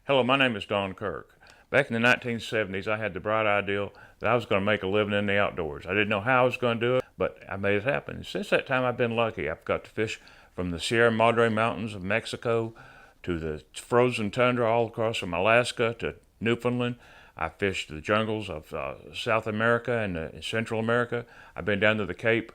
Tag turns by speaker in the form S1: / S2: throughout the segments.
S1: Hello, my name is Don Kirk. Back in the 1970s, I had the bright idea that I was going to make a living in the outdoors. I didn't know how I was going to do it, but I made it happen. And since that time, I've been lucky. I've got to fish from the Sierra Madre Mountains of Mexico to the frozen tundra all across from Alaska to Newfoundland. I fished the jungles of South America and Central America. I've been down to the Cape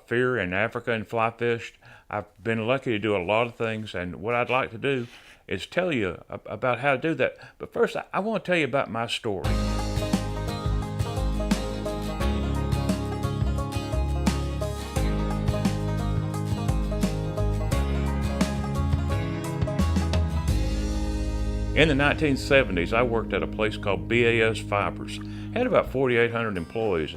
S1: Fear in Africa and fly fished. I've been lucky to do a lot of things, and what I'd like to do is tell you about how to do that. But first, I want to tell you about my story. In the 1970s, I worked at a place called BAS Fibers. It had about 4,800 employees,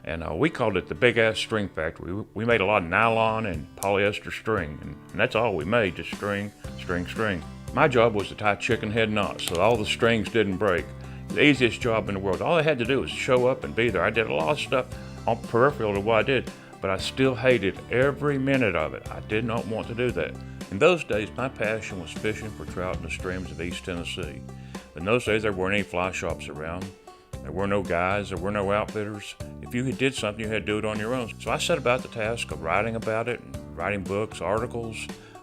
S1: and we called it the Big Ass String Factory. We made a lot of nylon and polyester string, and that's all we made, just string, string, string. My job was to tie chicken head knots so all the strings didn't break. The easiest job in the world. All I had to do was show up and be there. I did a lot of stuff on peripheral to what I did, but I still hated every minute of it. I did not want to do that. In those days, my passion was fishing for trout in the streams of East Tennessee. In those days, there weren't any fly shops around. There were no guides, there were no outfitters. If you did something, you had to do it on your own. So I set about the task of writing about it, and writing books, articles.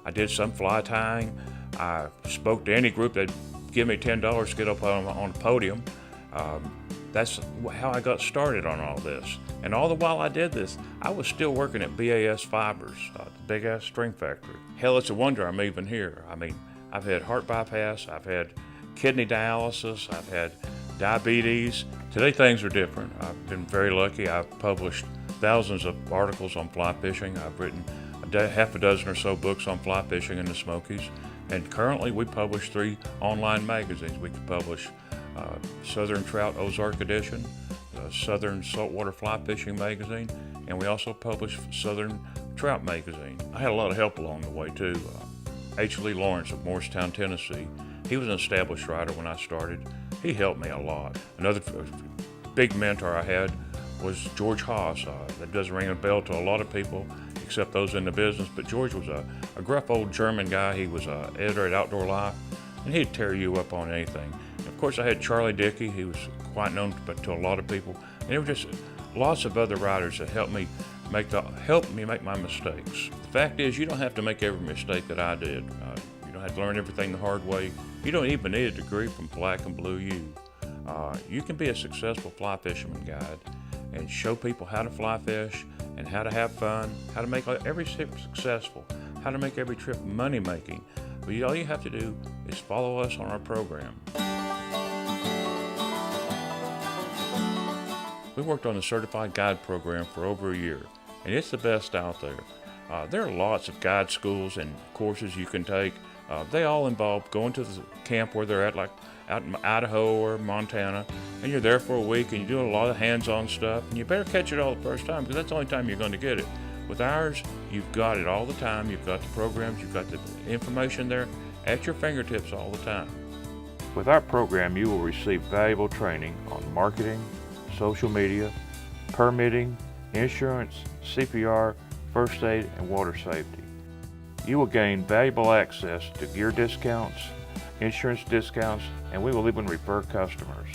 S1: I did some fly tying. I spoke to any group that'd give me $10 to get up on a podium. That's how I got started on all this. And all the while I did this, I was still working at BAS Fibers, the Big Ass String Factory. Hell, it's a wonder I'm even here. I mean, I've had heart bypass, I've had kidney dialysis, I've had diabetes. Today things are different. I've been very lucky. I've published thousands of articles on fly fishing. I've written half a dozen or so books on fly fishing in the Smokies. And currently we publish 3 online magazines. We can publish Southern Trout Ozark Edition, Southern Saltwater Fly Fishing Magazine, and we also publish Southern Trout Magazine. I had a lot of help along the way too. H. Lee Lawrence of Morristown, Tennessee. He was an established writer when I started. He helped me a lot. Another big mentor I had was George Haas. That doesn't ring a bell to a lot of people except those in the business, but George was a gruff old German guy. He was an editor at Outdoor Life, and he'd tear you up on anything. And of course, I had Charlie Dickey. He was quite known to a lot of people, and there were just lots of other writers that helped me make my mistakes. The fact is, you don't have to make every mistake that I did. You don't have to learn everything the hard way. You don't even need a degree from Black and Blue U. You can be a successful fly fisherman guide and show people how to fly fish and how to have fun, how to make every trip successful, how to make every trip money-making. But all you have to do is follow us on our program. We worked on the Certified Guide program for over a year, and it's the best out there. There are lots of guide schools and courses you can take. They all involve going to the camp where they're at, like out in Idaho or Montana, and you're there for a week and you do a lot of hands-on stuff, and you better catch it all the first time because that's the only time you're going to get it. With ours, you've got it all the time. You've got the programs, you've got the information there at your fingertips all the time. With our program, you will receive valuable training on marketing, social media, permitting, insurance, CPR, first aid, and water safety. You will gain valuable access to gear discounts, insurance discounts, and we will even refer customers.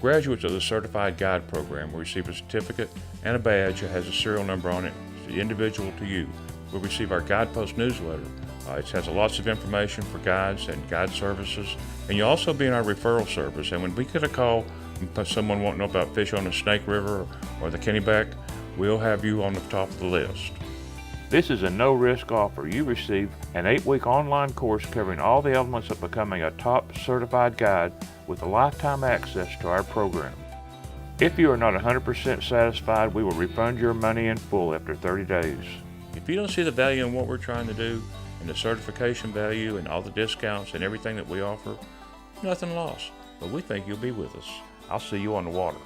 S1: Graduates of the Certified Guide program will receive a certificate and a badge that has a serial number on it, individual to you. We'll receive our Guidepost newsletter. It has lots of information for guides and guide services, and you'll also be in our referral service. And when we get a call from someone wanting to know about fish on the Snake River or the Kennebec, we'll have you on the top of the list. This is a no-risk offer. You receive an 8-week online course covering all the elements of becoming a top certified guide with a lifetime access to our program. If you are not 100% satisfied, we will refund your money in full after 30 days. If you don't see the value in what we're trying to do, and the certification value and all the discounts and everything that we offer, nothing lost. But we think you'll be with us. I'll see you on the water.